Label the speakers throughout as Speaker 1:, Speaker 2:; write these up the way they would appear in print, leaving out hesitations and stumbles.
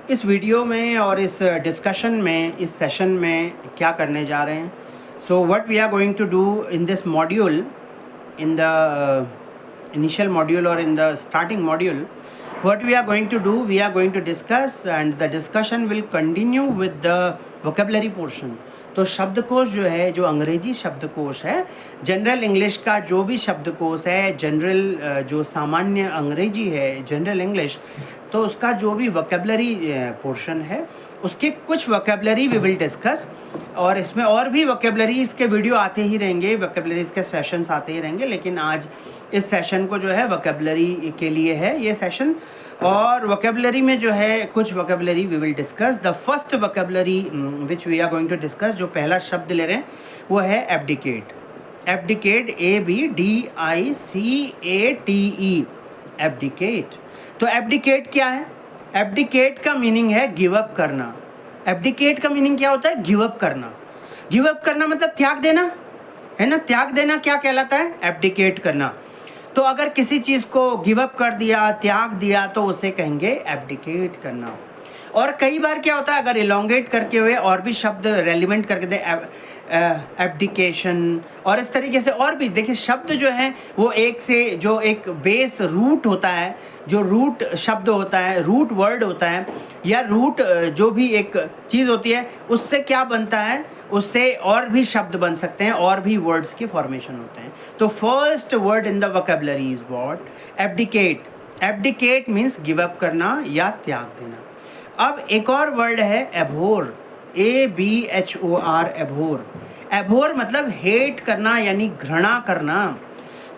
Speaker 1: इस वीडियो में और इस डिस्कशन में, इस सेशन में क्या करने जा रहे हैं. So what we are going to do in this module, in the initial module or in the starting module, what we are going to do, we are going to discuss and the discussion will continue with the vocabulary portion. तो शब्दकोश जो है, जो अंग्रेजी शब्दकोश है, general English का जो भी शब्दकोश है, जनरल जो सामान्य अंग्रेजी है, जनरल इंग्लिश, तो उसका जो भी वोकेबलरी पोर्शन है, उसके कुछ वोकेबलरी वी विल डिस्कस. और इसमें और भी वोकेबलरीज के वीडियो आते ही रहेंगे, वोकेबलरीज के सेशंस आते ही रहेंगे, लेकिन आज इस सेशन को जो है वोकेबलरी के लिए है ये सेशन. और वोकेबलरी में जो है कुछ vocabulary we will discuss. The first vocabulary which we are going to discuss, जो पहला शब्द ले रहे हैं वो है एब्डिकेट. Abdicate, ABDICATE, abdicate. तो एब्डिकेट क्या है? एब्डिकेट का मीनिंग है गिव अप करना. एब्डिकेट का मीनिंग क्या होता है? गिव अप करना. गिव अप करना मतलब त्याग देना, है ना. त्याग देना क्या कहलाता है? एब्डिकेट करना. तो अगर किसी चीज़ को गिव अप कर दिया, त्याग दिया, तो उसे कहेंगे एब्डिकेट करना. और कई बार क्या होता है, अगर इलोंगेट करके हुए और भी शब्द रेलिवेंट करके दे, एब्डिकेशन और इस तरीके से और भी. देखिए शब्द जो है वो एक से जो एक बेस रूट होता है, जो रूट शब्द होता है, रूट वर्ड होता है, या रूट जो भी एक चीज़ होती है, उससे क्या बनता है, उससे और भी शब्द बन सकते हैं, और भी वर्ड्स के फॉर्मेशन होते हैं. तो first word in the vocabulary is what? Abdicate. Abdicate means give up करना या त्याग देना. अब एक और वर्ड है एबोर. ABHOR, एबोर. एबोर मतलब हेट करना यानी घृणा करना.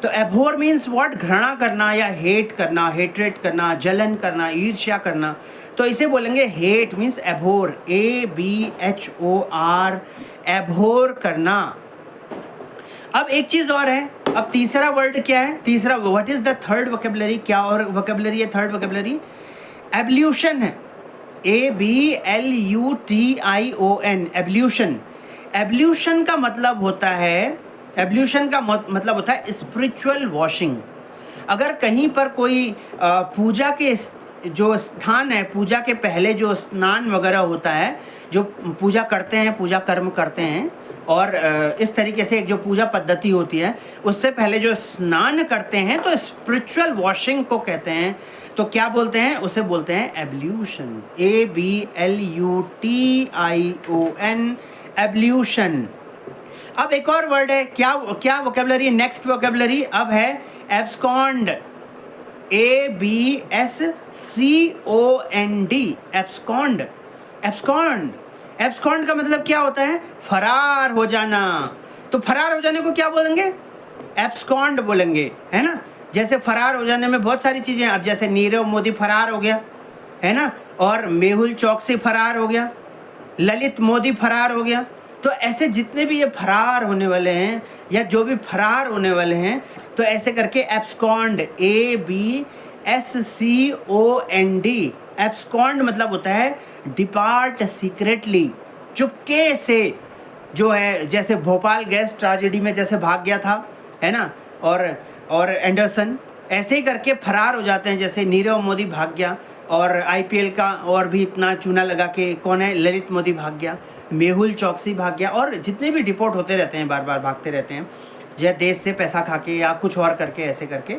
Speaker 1: तो एबोर मीन्स व्हाट? घृणा करना या हेट करना, हेट्रेट करना, जलन करना, ईर्ष्या करना. तो इसे बोलेंगे हेट मीन्स एबोर. ABHOR, एबोर करना. अब एक चीज और है. अब तीसरा वर्ड क्या है? तीसरा, what is the third vocabulary? क्या और वोकेबलरी है थर्ड वोकेबलरी? एब्ल्यूशन है. ABLUTION, ablution. एब्ल्यूशन का मतलब होता है, एब्ल्यूशन का मतलब होता है स्पिरिचुअल वॉशिंग. अगर कहीं पर कोई पूजा के जो स्थान है, पूजा के पहले जो स्नान वगैरह होता है, जो पूजा करते हैं, पूजा कर्म करते हैं, और इस तरीके से एक जो पूजा पद्धति होती है, उससे पहले जो स्नान करते हैं, तो स्पिरिचुअल वॉशिंग को कहते हैं. तो क्या बोलते हैं? उसे बोलते हैं एब्ल्यूशन. ABLUTION, ablution. अब एक और वर्ड है. क्या वोकेबलरी? नेक्स्ट वोकेबलरी अब है abscond. ABSCOND, abscond. Abscond. Abscond का मतलब क्या होता है? फरार हो जाना. तो फरार हो जाने को क्या बोलेंगे? एब्सकॉन्ड बोलेंगे, है ना. जैसे फरार हो जाने में बहुत सारी चीज़ें. अब जैसे नीरव मोदी फरार हो गया, है ना, और मेहुल चौकसी फरार हो गया, ललित मोदी फरार हो गया. तो ऐसे जितने भी ये फरार होने वाले हैं, या जो भी फरार होने वाले हैं, तो ऐसे करके एब्सकॉन्ड. ABSCOND, एब्सकॉन्ड मतलब होता है डिपार्ट सीक्रेटली, चुपके से. जो है जैसे भोपाल गैस ट्रेजेडी में जैसे भाग गया था, है ना, और एंडरसन, ऐसे ही करके फरार हो जाते हैं. जैसे नीरव मोदी भाग गया, और IPL का और भी इतना चूना लगा के कौन है, ललित मोदी भाग गया, मेहुल चौकसी भाग गया, और जितने भी डिपोर्ट होते रहते हैं, बार बार भागते रहते हैं, या देश से पैसा खा के या कुछ और करके, ऐसे करके.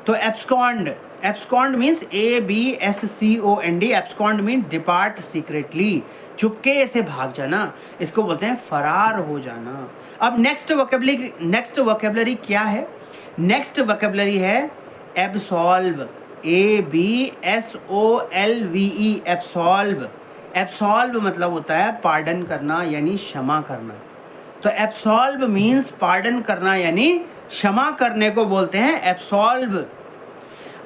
Speaker 1: तो abscond. Abscond means ABSCOND, abscond mean depart secretly, चुपके से भाग जाना. इसको बोलते हैं फरार हो जाना. अब नेक्स्ट वोकेबलरी क्या है? नेक्स्ट वोकेबलरी है एब्सॉल्व. ABSOLVE, absolve. एब्सॉल्व मतलब होता है पार्डन करना यानी क्षमा करना. तो एब्सॉल्व मीन्स पार्डन करना यानी क्षमा करने को बोलते हैं एब्सॉल्व.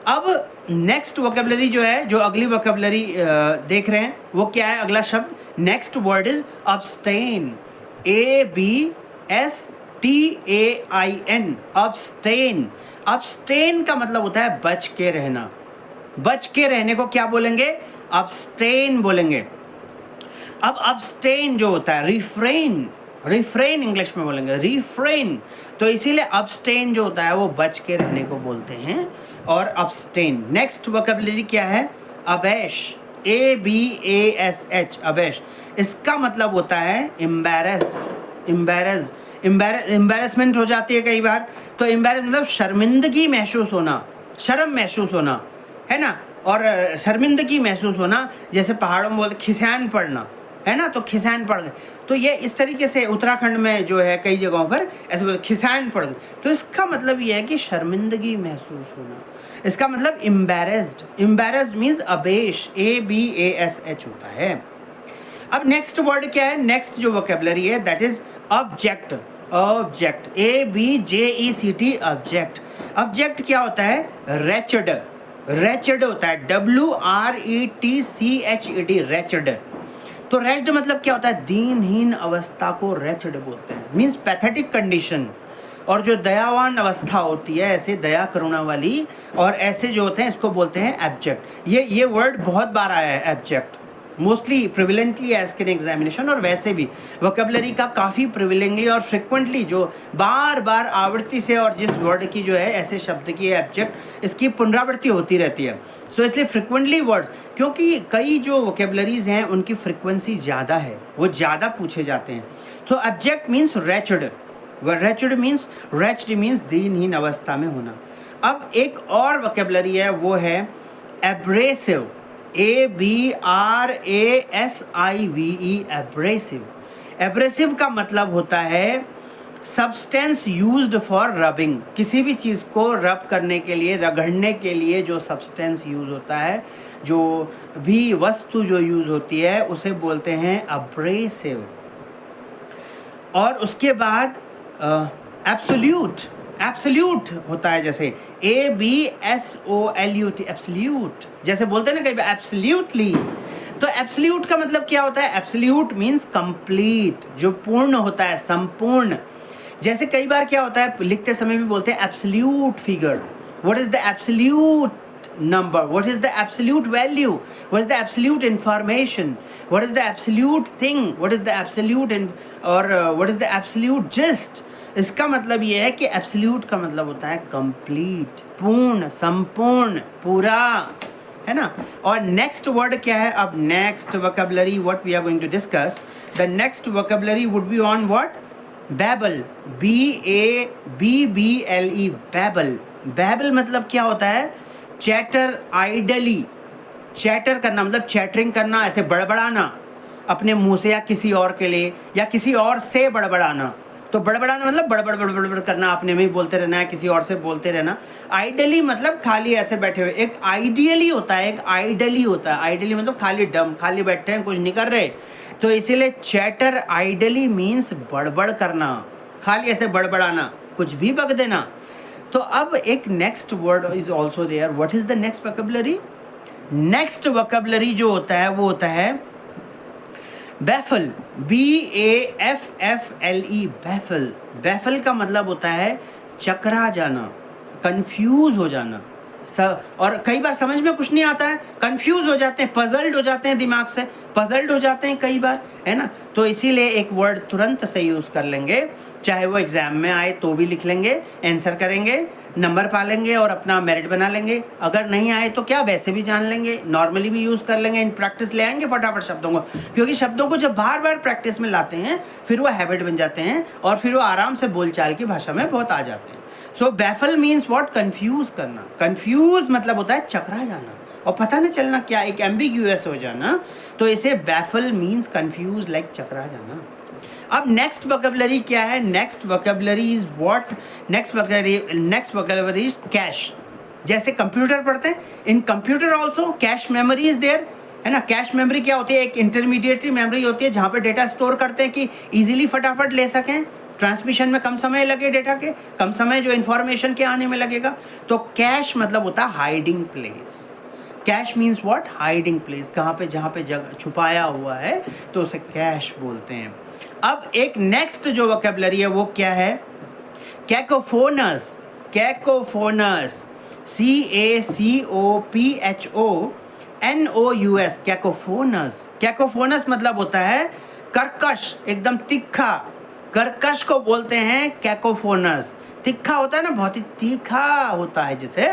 Speaker 1: अब नेक्स्ट वोकेबलरी जो है, जो अगली वोकेबलरी देख रहे हैं, वो क्या है? अगला शब्द, नेक्स्ट वर्ड इज अब्स्टेन. ABSTAIN, अब्स्टेन. अब्स्टेन का मतलब होता है बच के रहना. बच के रहने को क्या बोलेंगे? अब्स्टेन बोलेंगे. अब अब्स्टेन जो होता है, रिफ्रेन. रिफ्रेन इंग्लिश में बोलेंगे, रिफ्रेन. तो इसीलिए अब्स्टेन जो होता है वो बच के रहने को बोलते हैं, और अब्स्टेन. नेक्स्ट वोकेबलरी क्या है? अबैश. ABASH, अबेश, इसका मतलब होता है एम्बेरसमेंट हो जाती है कई बार। तो एम्बेरस मतलब शर्मिंदगी महसूस होना, शर्म महसूस होना, है ना। और शर्मिंदगी महसूस होना, जैसे पहाड़ों में बोलते खिसान पड़ना, है ना, तो खिसान पड़ गए। तो ये इस तरीके से उत्तराखंड में जो है कई जगहों पर ऐसे बोलते खिसान पड़ गए, तो इसका मतलब ये है कि शर्मिंदगी महसूस होना। इसका मतलब एम्बेरस्ड मीन्स अबेश, ABASH होता है। अब नेक्स्ट वर्ड क्या है, नेक्स्ट जो वोकेबलरी है that is object. Object, ABJECT, object. Object क्या होता है, रेचड, रेचड होता है, WRETCHED, रेचड। तो रेच्ड मतलब क्या होता है, दीनहीन अवस्था को रेचड बोलते हैं, मीन्स पैथेटिक कंडीशन। और जो दयावान अवस्था होती है, ऐसे दया करुणा वाली, और ऐसे जो होते हैं इसको बोलते हैं एब्जेक्ट। ये वर्ड बहुत बार आया है एब्जेक्ट, मोस्टली प्रिविलेंटली एस्क्ड इन एग्जामिनेशन, और वैसे भी वोकेबलरी का काफ़ी प्रिविलेंटली और फ्रिक्वेंटली जो बार बार आवृत्ति से, और जिस वर्ड की जो है ऐसे शब्द की एब्जेक्ट, इसकी पुनरावृत्ति होती रहती है। सो इसलिए फ्रिक्वेंटली वर्ड्स, क्योंकि कई जो वोकेबलरीज हैं उनकी फ्रिक्वेंसी ज़्यादा है, वो ज़्यादा पूछे जाते हैं। तो एब्जेक्ट मीन्स रेचड, रेचड मीन्स, रेच्ड मीन्स दीनहीन अवस्था में होना। अब एक और वोकेबलरी है, वो है एब्रेसिव, ABRASIVE, एब्रेसिव। एब्रेसिव का मतलब होता है सब्सटेंस यूज्ड फॉर रबिंग, किसी भी चीज़ को रब करने के लिए, रगड़ने के लिए जो सब्सटेंस यूज होता है, जो भी वस्तु जो यूज होती है, उसे बोलते हैं एब्रेसिव। और उसके बाद एब्सोल्यूट, एब्सोल्यूट होता है, जैसे ABSOLUT, एब्सोल्यूट, जैसे बोलते हैं ना कई बार एब्सोल्यूटली। तो एब्सोल्यूट का मतलब क्या होता है, एब्सोल्यूट मीन्स कंप्लीट, जो पूर्ण होता है, संपूर्ण। जैसे कई बार क्या होता है, लिखते समय भी बोलते हैं absolute figure, what is the absolute number, what is the absolute value, what is the absolute information, what is the absolute thing, what is the absolute what is the absolute gist। इसका मतलब ये है कि absolute का मतलब होता है complete, पूर्ण, संपूर्ण, पूरा, है ना। और next word क्या है, अब next vocabulary what we are going to discuss, the next vocabulary would be on what, babble, BABBLE, babble। babble मतलब क्या होता है, चैटर आइडली, चैटर करना मतलब चैटरिंग करना, ऐसे बड़बड़ाना अपने मुंह से या किसी और के लिए या किसी और से बड़बड़ाना। तो बड़बड़ाना मतलब बड़बड़ बड़बड़ बड़ करना, अपने में ही बोलते रहना है, किसी और से बोलते रहना। आइडली मतलब खाली ऐसे बैठे हुए। एक आइडियली होता है, एक आइडली होता है। आइडली मतलब खाली डम, खाली बैठे हैं, कुछ नहीं कर रहे। तो इसीलिए चैटर आइडली मीन्स बड़बड़ करना, खाली ऐसे बड़बड़ाना, कुछ भी बक देना। तो अब एक next word is also there, what is the next vocabulary, next vocabulary जो होता है वो होता है बैफल, BAFFLE, बैफल। बैफल का मतलब होता है चकरा जाना, कंफ्यूज हो जाना। और कई बार समझ में कुछ नहीं आता है, कंफ्यूज हो जाते हैं, पजल्ड हो जाते हैं, दिमाग से पजल्ड हो जाते हैं कई बार, है ना। तो इसीलिए एक वर्ड तुरंत से यूज कर लेंगे, चाहे वो एग्जाम में आए तो भी लिख लेंगे, आंसर करेंगे, नंबर पा लेंगे और अपना मेरिट बना लेंगे। अगर नहीं आए तो क्या, वैसे भी जान लेंगे, नॉर्मली भी यूज़ कर लेंगे, इन प्रैक्टिस ले आएंगे फटाफट शब्दों को। क्योंकि शब्दों को जब बार बार प्रैक्टिस में लाते हैं फिर वो हैबिट बन जाते हैं और फिर वो आराम से बोलचाल की भाषा में बहुत आ जाते हैं। सो बैफल मीन्स व्हाट, कंफ्यूज करना। कंफ्यूज मतलब होता है चकरा जाना और पता नहीं चलना क्या, एक एम्बिग्यूअस हो जाना। तो इसे बैफल मीन्स कंफ्यूज, लाइक चकरा जाना। अब नेक्स्ट वोकेबलरी क्या है, next vocabulary is what, next vocabulary is cache. जैसे कंप्यूटर पढ़ते हैं, in computer also cache memory is there, है ना। कैश मेमोरी क्या होती है, एक इंटरमीडिएटरी मेमोरी होती है जहाँ पे डेटा स्टोर करते हैं कि इजीली फटाफट ले सकें, ट्रांसमिशन में कम समय लगे, डेटा के कम समय जो इन्फॉर्मेशन के आने में लगेगा। तो कैश मतलब होता है hiding place. Cash means what, hiding place, कहाँ पे जहाँ पे जगह छुपाया हुआ है तो उसे कैश बोलते हैं। अब एक नेक्स्ट जो वोकेबलरी है वो क्या है, कैकोफोनस। कैकोफोनस, CACOPHONOUS, कैकोफोनस। कैकोफोनस मतलब होता है कर्कश, एकदम तिखा, कर्कश को बोलते हैं कैकोफोनस। तिखा होता है ना, बहुत ही तीखा होता है जिसे,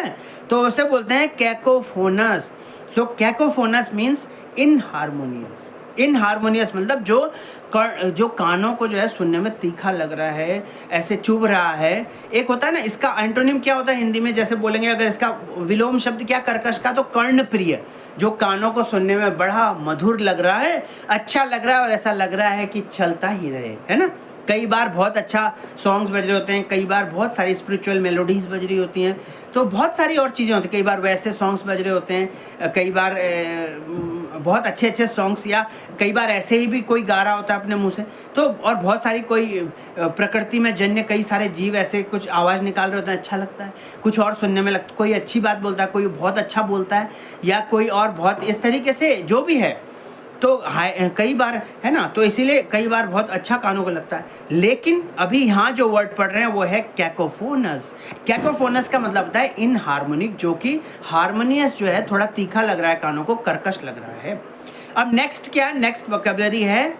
Speaker 1: तो उसे बोलते हैं कैकोफोनस। सो कैकोफोनस मीन्स इनहार्मोनियस। इनहार्मोनियस मतलब जो कानों को जो है सुनने में तीखा लग रहा है, ऐसे चुभ रहा है। एक होता है ना, इसका एंटोनिम क्या होता है हिंदी में, जैसे बोलेंगे अगर इसका विलोम शब्द क्या कर्कश का, तो कर्णप्रिय, जो कानों को सुनने में बड़ा मधुर लग रहा है, अच्छा लग रहा है और ऐसा लग रहा है कि चलता ही रहे, है ना। कई बार बहुत अच्छा सॉन्ग्स बज रहे होते हैं, कई बार बहुत सारी स्पिरिचुअल मेलोडीज बज रही होती हैं, तो बहुत सारी और चीज़ें होती हैं। कई बार वैसे सॉन्ग्स बज रहे होते हैं, कई बार बहुत अच्छे अच्छे सॉन्ग्स, या कई बार ऐसे ही भी कोई गा रहा होता है अपने मुंह से। तो और बहुत सारी कोई प्रकृति में जन्य कई सारे जीव ऐसे कुछ आवाज़ निकाल रहे होते हैं, अच्छा लगता है, कुछ और सुनने में लगता है, कोई अच्छी बात बोलता है, कोई बहुत अच्छा बोलता है, या कोई और बहुत इस तरीके से जो भी है। तो कई बार, है ना, तो इसीलिए कई बार बहुत अच्छा कानों को लगता है। लेकिन अभी यहाँ जो वर्ड पढ़ रहे हैं वो है कैकोफोनस। कैकोफोनस का मतलब होता है इन हार्मोनिक, जो कि हार्मोनियस जो है थोड़ा तीखा लग रहा है, कानों को कर्कश लग रहा है। अब नेक्स्ट क्या है, नेक्स्ट वोकैबुलरी है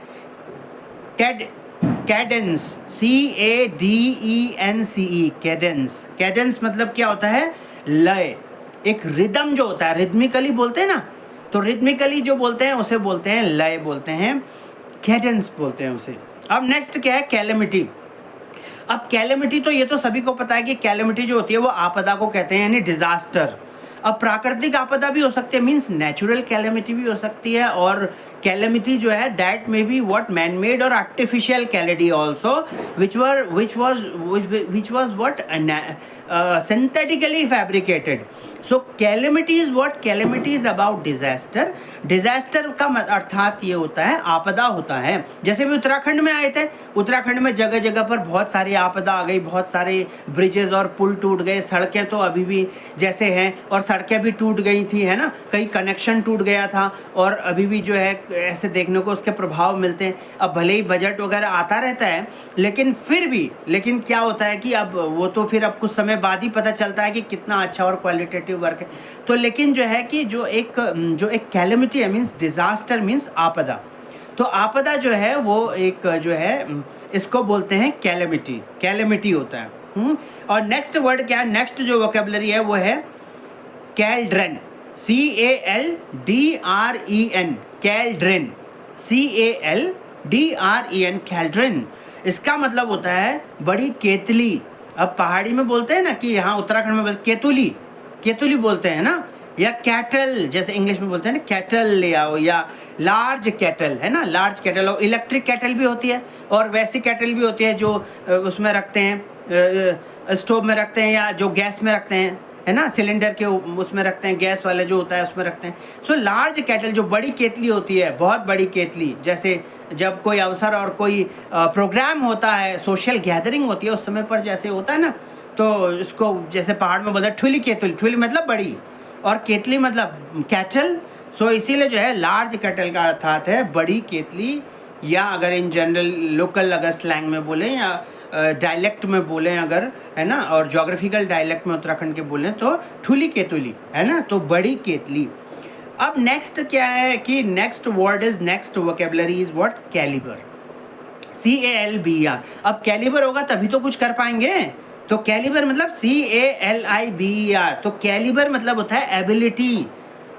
Speaker 1: कैडेंस, CADENCE, कैडेंस। कैडेंस मतलब क्या होता है, लय, एक रिदम जो होता है, रिदमिकली बोलते हैं ना, तो रिदमिकली जो बोलते हैं उसे बोलते हैं लय, बोलते हैं कैडेंस बोलते हैं उसे। अब नेक्स्ट क्या है, कैलेमिटी। अब कैलेमिटी तो ये तो सभी को पता है कि कैलेमिटी जो होती है वो आपदा को कहते हैं, यानी डिजास्टर। अब प्राकृतिक आपदा भी हो सकती है, मीन्स नेचुरल कैलेमिटी भी हो सकती है, और कैलेमिटी जो है that may be what man made और artificial calamity also which was what synthetically fabricated. So calamity is what, calamity is about disaster. Disaster का अर्थात ये होता है आपदा होता है। जैसे भी उत्तराखंड में आए थे, उत्तराखंड में जगह जगह पर बहुत सारी आपदा आ गई, बहुत सारे ब्रिजेस और पुल टूट गए, सड़कें तो अभी भी जैसे हैं, और सड़कें भी टूट गई थी, है ना, कई कनेक्शन टूट गया था, और अभी भी जो है ऐसे देखने को उसके प्रभाव मिलते हैं। अब भले ही बजट वगैरह आता रहता है, लेकिन फिर भी, लेकिन क्या होता है कि अब वो तो फिर अब कुछ समय बाद ही पता चलता है कि कितना अच्छा और क्वालिटेटिव वर्क है। तो लेकिन जो है कि जो एक कैलेमिटी है, मीन्स डिजास्टर, मीन्स आपदा। तो आपदा जो है वो एक जो है इसको बोलते हैं कैलेमिटी, कैलेमिटी होता है। और नेक्स्ट वर्ड क्या है, नेक्स्ट जो वोकैबुलरी है वो है कैल्ड्रेन, CALDREN, कैल्ड्रेन, CALDREN, कैल्ड्रेन। इसका मतलब होता है बड़ी केतली। अब पहाड़ी में बोलते हैं ना कि यहाँ उत्तराखंड में बोलते केतुली, केतुली बोलते हैं ना, या कैटल जैसे इंग्लिश में बोलते हैं ना, कैटल ले आओ, या लार्ज कैटल, है ना, लार्ज कैटल। और इलेक्ट्रिक कैटल भी होती है, और वैसी कैटल भी होती है जो उसमें रखते हैं, स्टोव में रखते हैं, या जो गैस में रखते हैं, है ना, सिलेंडर के उसमें रखते हैं, गैस वाले जो होता है उसमें रखते हैं। सो लार्ज कैटल, जो बड़ी केतली होती है, बहुत बड़ी केतली, जैसे जब कोई अवसर और कोई प्रोग्राम होता है, सोशल गैदरिंग होती है, उस समय पर जैसे होता है ना, तो इसको जैसे पहाड़ में बोलते हैं ठुली केतली, ठुली मतलब बड़ी, और केतली मतलब कैटल। सो इसीलिए जो है लार्ज कैटल का अर्थात है बड़ी केतली, या अगर इन जनरल लोकल अगर स्लैंग में बोलें, या डायलेक्ट में बोलें अगर, है ना, और जोग्राफिकल डायलेक्ट में उत्तराखंड के बोलें तो ठुली केतुली, है ना, तो बड़ी केतली। अब नेक्स्ट क्या है कि next word is, next vocabulary is what, calibre, CALBER। अब कैलिबर होगा तभी तो कुछ कर पाएंगे, तो कैलिबर मतलब CALIBER। तो कैलिबर मतलब होता है एबिलिटी।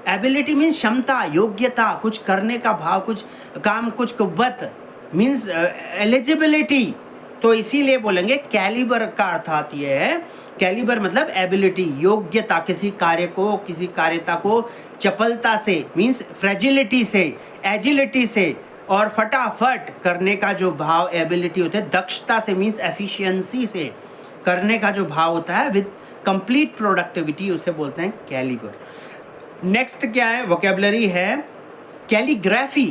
Speaker 1: एबिलिटी मीन्स क्षमता, योग्यता, कुछ करने का भाव, कुछ काम, कुछ कुव्वत, मीन्स एलिजिबिलिटी। तो इसीलिए बोलेंगे कैलिबर का अर्थात ये है, कैलिबर मतलब एबिलिटी, योग्यता, किसी कार्य को, किसी कार्यता को चपलता से, मीन्स फ्रेजिलिटी से, एजिलिटी से, और फटाफट करने का जो भाव, एबिलिटी होता है, दक्षता से, मीन्स एफिशिएंसी से करने का जो भाव होता है, विद कंप्लीट प्रोडक्टिविटी, उसे बोलते हैं कैलिबर। नेक्स्ट क्या है, वोकैबुलरी है कैलीग्राफी।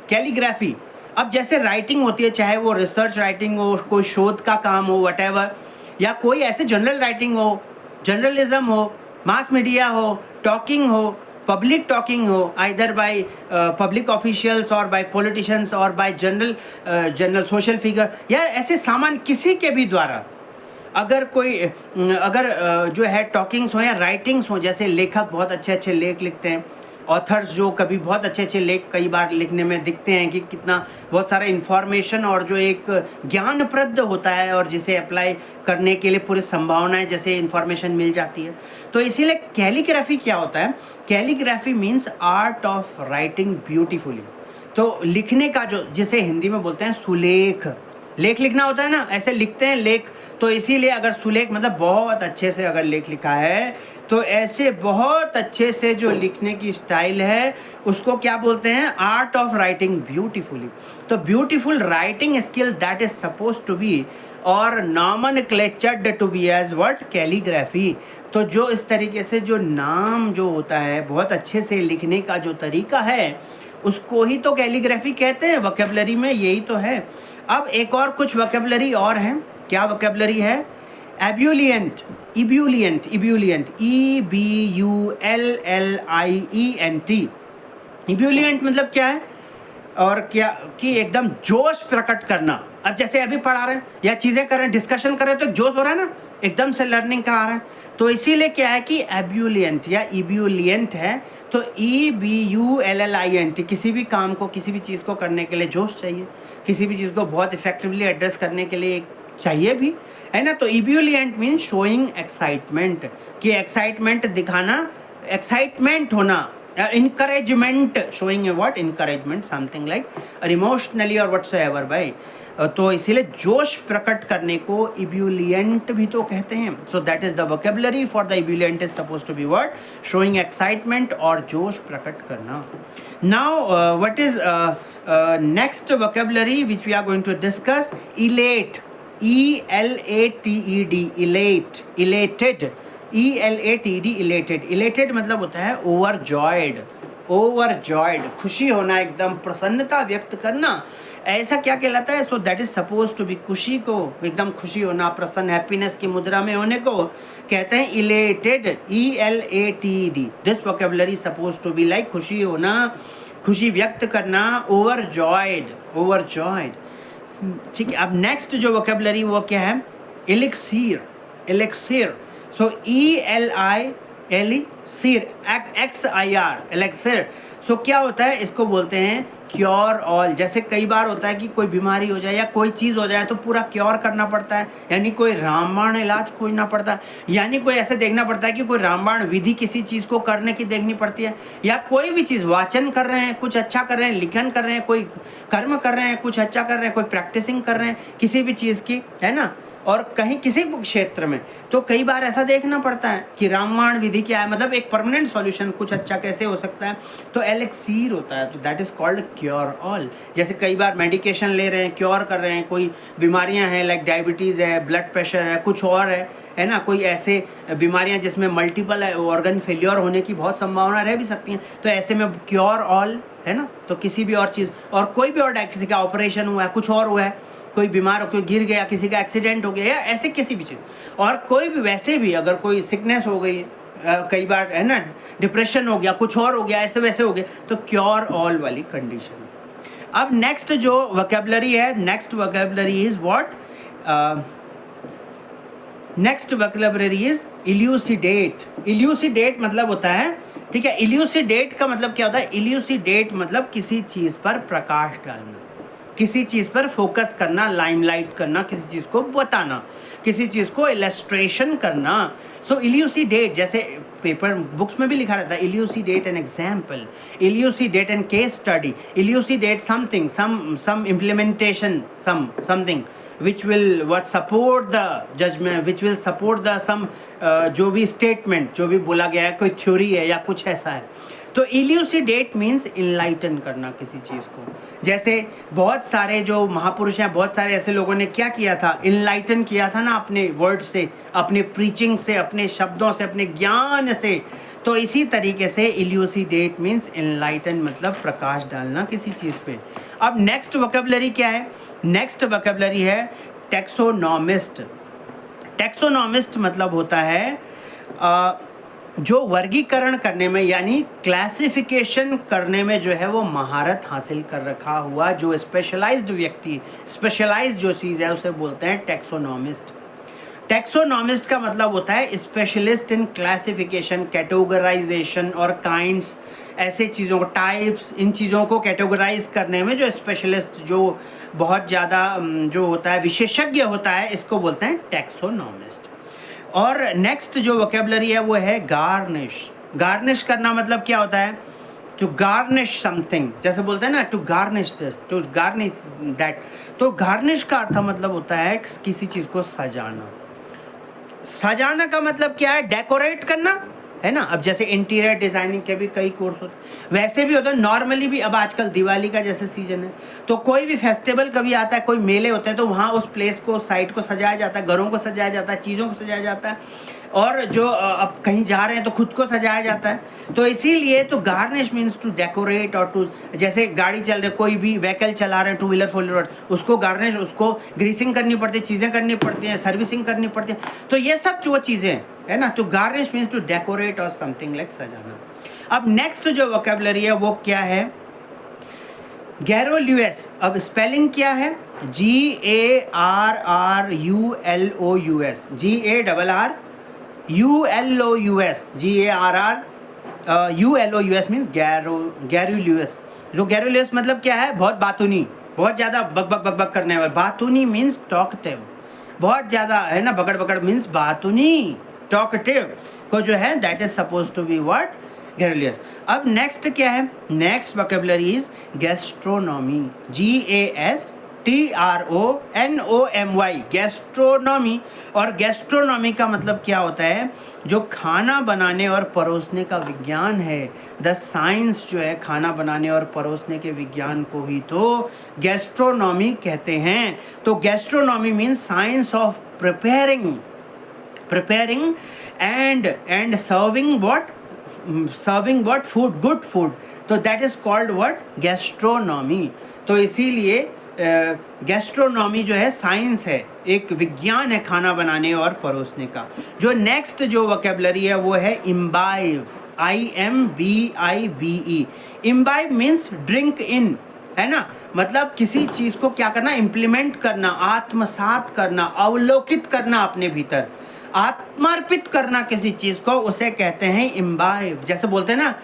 Speaker 1: कैलीग्राफी, अब जैसे राइटिंग होती है, चाहे वो रिसर्च राइटिंग हो, कोई शोध का काम हो, व्हाटएवर, या कोई ऐसे जनरल राइटिंग हो, जर्नलिज्म हो, मास मीडिया हो, टॉकिंग हो, पब्लिक टॉकिंग हो, आइदर बाय पब्लिक ऑफिशियल्स और बाय पॉलिटिशियंस और बाय जनरल सोशल फिगर, या ऐसे सामान किसी के भी द्वारा अगर कोई जो है टॉकिंग्स हो या राइटिंग्स हो, जैसे लेखक बहुत अच्छे अच्छे लेख लिखते हैं, ऑथर्स जो कभी बहुत अच्छे अच्छे लेख कई बार लिखने में दिखते हैं कि कितना बहुत सारा इन्फॉर्मेशन और जो एक ज्ञानप्रद होता है और जिसे अप्लाई करने के लिए पूरी संभावनाएं जैसे इन्फॉर्मेशन मिल जाती है। तो इसीलिए कैलीग्राफी क्या होता है? Calligraphy means art of writing beautifully. तो लिखने का जो, जिसे हिंदी में बोलते हैं सुलेख, लेख लिखना होता है ना, ऐसे लिखते हैं लेख। तो इसीलिए अगर सुलेख मतलब बहुत अच्छे से अगर लेख लिखा है, तो ऐसे बहुत अच्छे से जो लिखने की स्टाइल है उसको क्या बोलते हैं? Art of writing beautifully. तो beautiful writing skill that is suppose to be और nomenclatured to be as what? Calligraphy. तो जो इस तरीके से जो नाम जो होता है, बहुत अच्छे से लिखने का जो तरीका है, उसको ही तो कैलीग्राफी कहते हैं। वोकैबुलरी में यही तो है। अब एक और कुछ वोकैबुलरी और है। क्या वोकैबुलरी है? एब्यूलिएंट, इब्यूलिएंट, इब्यूलिएंट, EBULLIENT। इब्यूलिएंट मतलब क्या है? और क्या कि एकदम जोश प्रकट करना। अब जैसे अभी पढ़ा रहे हैं या चीज़ें कर रहे हैं, डिस्कशन कर रहे हैं, तो एक जोश हो रहा है ना, एकदम से लर्निंग का आ रहा है। तो इसीलिए क्या है कि एब्यूलिएंट या इब्यूलिएंट है। तो EBULLIENT, किसी भी काम को, किसी भी चीज़ को करने के लिए जोश चाहिए, किसी भी चीज़ को बहुत इफेक्टिवली एड्रेस करने के लिए चाहिए भी, है ना। तो इब्यूलिएंट मीन शोइंग एक्साइटमेंट, कि एक्साइटमेंट दिखाना, एक्साइटमेंट होना, encouragement, showing a what? Encouragement, something like emotionally or whatsoever by। तो इसीलिए जोश प्रकट करने को इब्यूलिएंट भी तो कहते हैं। So that is the vocabulary for the ebullient is suppose to be what? Showing excitement और जोश प्रकट करना। Now what is next vocabulary which we are going to discuss? Elate, ELATED, elate, elated, ELATED, elated. Elated मतलब होता है overjoyed, overjoyed, खुशी होना, एकदम प्रसन्नता व्यक्त करना, ऐसा क्या कहलाता है? So that is suppose to be, खुशी को एकदम खुशी होना, प्रसन्न, हैप्पीनेस की मुद्रा में होने को कहते हैं elated, ELATED। This vocabulary suppose to be like खुशी होना, खुशी व्यक्त करना, ओवरजॉयड, ओवरजॉयड। ठीक है। अब नेक्स्ट जो वोकैबुलरी वो क्या है? Elixir, elixir. So ELIXIR, elixir. So क्या होता है? इसको बोलते हैं क्योर ऑल। जैसे कई बार होता है कि कोई बीमारी हो जाए या कोई चीज़ हो जाए तो पूरा क्योर करना पड़ता है, यानी कोई रामबाण इलाज खोजना पड़ता है, यानी कोई ऐसे देखना पड़ता है कि कोई रामबाण विधि किसी चीज़ को करने की देखनी पड़ती है, या कोई भी चीज़, वाचन कर रहे हैं, कुछ अच्छा कर रहे हैं, लिखन कर रहे हैं, कोई कर्म कर रहे हैं, कुछ अच्छा कर रहे हैं, कोई प्रैक्टिसिंग कर रहे हैं किसी भी चीज़ की, है ना, और कहीं किसी भी क्षेत्र में, तो कई बार ऐसा देखना पड़ता है कि रामबाण विधि क्या है, मतलब एक परमानेंट सॉल्यूशन कुछ अच्छा कैसे हो सकता है, तो एलेक्सीर होता है। तो that is called cure all. जैसे कई बार मेडिकेशन ले रहे हैं, क्योर कर रहे हैं, कोई बीमारियां हैं लाइक डायबिटीज़ है, ब्लड प्रेशर है, कुछ और है ना, कोई ऐसे बीमारियां जिसमें मल्टीपल ऑर्गन फेलियर होने की बहुत संभावना रह भी सकती हैं, तो ऐसे में क्योर ऑल, है ना। तो किसी भी और चीज़, और कोई भी और किसी का ऑपरेशन हुआ है, कुछ और हुआ है, कोई बीमार हो, कोई गिर गया, किसी का एक्सीडेंट हो गया, या ऐसे किसी भी चीज़, और कोई भी वैसे भी अगर कोई सिकनेस हो गई, कई बार है ना, डिप्रेशन हो गया, कुछ और हो गया, ऐसे वैसे हो गया, तो क्योर ऑल वाली कंडीशन। अब नेक्स्ट जो वोकैबुलरी है, next vocabulary is what? Next vocabulary is इल्यूसिडेट। इल्यूसिडेट मतलब होता है, ठीक है, इल्यूसिडेट का मतलब क्या होता है? इल्यूसिडेट मतलब किसी चीज़ पर प्रकाश डालना, किसी चीज़ पर फोकस करना, लाइमलाइट करना, किसी चीज़ को बताना, किसी चीज़ को इलस्ट्रेशन करना। सो इल्यूसिडेट, जैसे पेपर बुक्स में भी लिखा रहता है, elucidate an example, elucidate an case study, elucidate something, some implementation, something which will what support the judgment, which will support the some जो भी स्टेटमेंट, जो भी बोला गया है, कोई थ्योरी है या कुछ ऐसा है। तो इल्यूसिडेट मीन्स इनलाइटन करना किसी चीज़ को। जैसे बहुत सारे जो महापुरुष हैं, बहुत सारे ऐसे लोगों ने क्या किया था? इनलाइटन किया था ना, अपने वर्ड से, अपने प्रीचिंग से, अपने शब्दों से, अपने ज्ञान से। तो इसी तरीके से इल्यूसिडेट मीन्स इनलाइटन, मतलब प्रकाश डालना किसी चीज़ पे। अब नेक्स्ट वोकैबुलरी क्या है? नेक्स्ट वोकैबुलरी है टैक्सोनॉमिस्ट। टैक्सोनॉमिस्ट मतलब होता है जो वर्गीकरण करने में, यानी क्लासिफिकेशन करने में जो है वो महारत हासिल कर रखा हुआ जो स्पेशलाइज्ड व्यक्ति, स्पेशलाइज्ड जो चीज़ है उसे बोलते हैं टैक्सोनॉमिस्ट। टैक्सोनॉमिस्ट का मतलब होता है स्पेशलिस्ट इन क्लासिफिकेशन, कैटेगराइजेशन और काइंड्स, ऐसे चीज़ों को, टाइप्स, इन चीज़ों को कैटेगराइज करने में जो स्पेशलिस्ट, जो बहुत ज़्यादा जो होता है, विशेषज्ञ होता है, इसको बोलते हैं टैक्सोनॉमिस्ट। और नेक्स्ट जो वोकेबलरी है वो है गार्निश। गार्निश करना मतलब क्या होता है? टू गार्निश समथिंग, जैसे बोलते हैं ना to garnish this, to garnish that. तो गार्निश का अर्थ मतलब होता है किसी चीज़ को सजाना। सजाना का मतलब क्या है? डेकोरेट करना, है ना। अब जैसे इंटीरियर डिजाइनिंग के भी कई कोर्स होते हैं, वैसे भी होता है नॉर्मली भी। अब आजकल दिवाली का जैसे सीजन है, तो कोई भी फेस्टिवल कभी आता है, कोई मेले होते हैं, तो वहाँ उस प्लेस को, साइट को सजाया जाता है, घरों को सजाया जाता है, चीज़ों को सजाया जाता है, और जो अब कहीं जा रहे हैं तो खुद को सजाया जाता है। तो इसीलिए तो गार्निश मीन्स टू डेकोरेट, और टू, जैसे गाड़ी चल रही है, कोई भी व्हीकल चला रहे हैं, टू व्हीलर, फोर व्हीलर, उसको गार्निश, उसको ग्रीसिंग करनी पड़ती है, चीज़ें करनी पड़ती हैं, सर्विसिंग करनी पड़ती है। तो ये सब जो चीज़ें है ना, तो गार्निश मीन्स टू डेकोरेट और समथिंग लाइक सजाना। अब नेक्स्ट जो वोकेबलरी है वो क्या है? गैरोल्यूएस। अब स्पेलिंग क्या है? GARRULOUS, GARRULOUS means garrulous. जो गैरोल्यूएस मतलब क्या है? बहुत बातूनी, बहुत ज़्यादा बक बक बक बक करने वाला। बातूनी मीन्स टॉकटिव, बहुत ज़्यादा, है ना, बकड़ बकड़ मीन्स बातूनी, टॉकटिव को जो है that is suppose to be what? Garrulous. अब नेक्स्ट क्या है? Next vocabulary is gastronomy. GASTRONOMY, gastronomy. और गैस्ट्रोनॉमी का मतलब क्या होता है? जो खाना बनाने और परोसने का विज्ञान है, द साइंस जो है खाना बनाने और परोसने के विज्ञान को ही तो गैस्ट्रोनॉमी कहते हैं। तो gastronomy means science of preparing and serving what? Food, good food. तो that is called what? Gastronomy. तो इसीलिए गैस्ट्रोनॉमी जो है साइंस है, एक विज्ञान है खाना बनाने और परोसने का। जो नेक्स्ट जो वोकेबलरी है वो है imbibe, IMBIBE। Imbibe means drink in, है ना, मतलब किसी चीज़ को क्या करना? इम्प्लीमेंट करना, आत्मसात करना, अवलोकित करना, अपने भीतर आत्मार्पित करना किसी चीज़ को, उसे कहते हैं इम्बाइव। जैसे बोलते हैं ना,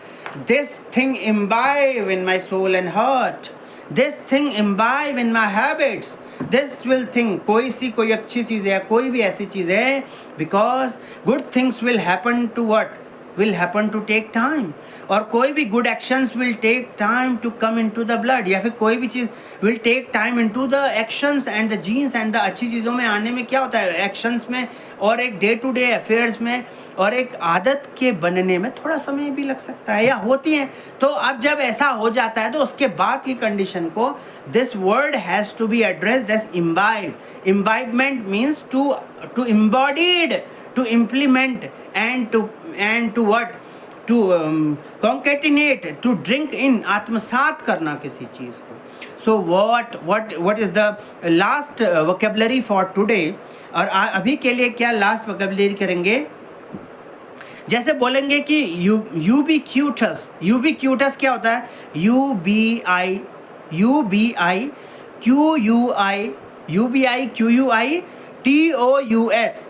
Speaker 1: this thing imbibe in my soul and heart, this thing imbibe in my habits, this will thing. कोई अच्छी चीज़ है, कोई भी ऐसी चीज़ है, because good things will happen to what? will happen to take time। और कोई भी good actions will take time to come into the blood, या फिर कोई भी चीज़ will take time into the actions and the genes and the अच्छी चीज़ों में आने में क्या होता है? actions में और एक day to day affairs में और एक आदत के बनने में थोड़ा समय भी लग सकता है या होती हैं। तो अब जब ऐसा हो जाता है तो उसके बाद की कंडीशन को this word has to be address this imbibe. Imbibement means to embodied, to implement and to what? To concatenate, to drink in, आत्मसात करना किसी चीज़ को। So what is the last vocabulary for today? और अभी के लिए क्या लास्ट vocabulary करेंगे? जैसे बोलेंगे कि ubiquitous। ubiquitous क्या होता है? UBIQUITOUS,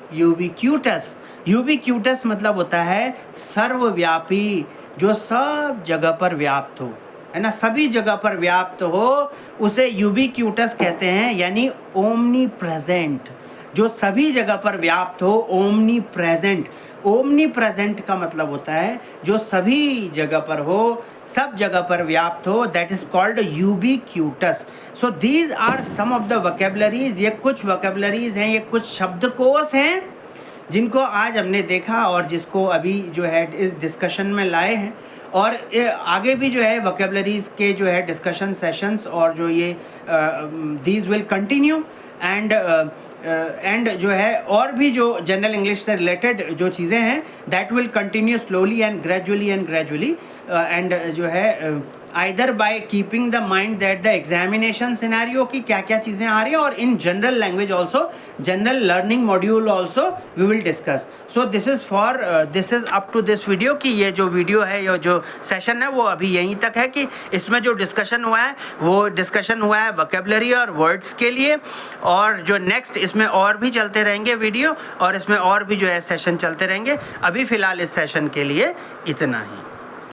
Speaker 1: यूबिक्यूटस मतलब होता है सर्वव्यापी, जो सब जगह पर व्याप्त हो, है ना, सभी जगह पर व्याप्त हो, उसे यूबिक्यूटस कहते हैं। यानी ओमनी प्रेजेंट, जो सभी जगह पर व्याप्त हो, ओमनी प्रेजेंट। ओमनी प्रेजेंट का मतलब होता है जो सभी जगह पर हो, सब जगह पर व्याप्त हो, that is called ubiquitous. So these are some of the vocabularies. ये कुछ वोकेबलरीज हैं, ये कुछ शब्दकोश हैं जिनको आज हमने देखा और जिसको अभी जो है इस डिस्कशन में लाए हैं। और आगे भी जो है वोकेबलरीज के जो है डिस्कशन सेशंस और जो ये दीज विल कंटिन्यू एंड जो है और भी जो जनरल इंग्लिश से रिलेटेड जो चीज़ें हैं that will continue slowly and gradually and जो है either by keeping the mind that the examination scenario की क्या क्या चीज़ें आ रही हैं, और in general language also, general learning module also we will discuss. So this is up to this video कि ये जो वीडियो है, ये जो सेशन है वो अभी यहीं तक है कि इसमें जो डिस्कशन हुआ है वो डिस्कशन हुआ है वोकेबलरी और वर्ड्स के लिए, और जो नेक्स्ट इसमें और भी चलते रहेंगे वीडियो, और इसमें और भी जो है सेशन चलते रहेंगे. अभी फ़िलहाल इस सेशन के लिए इतना ही.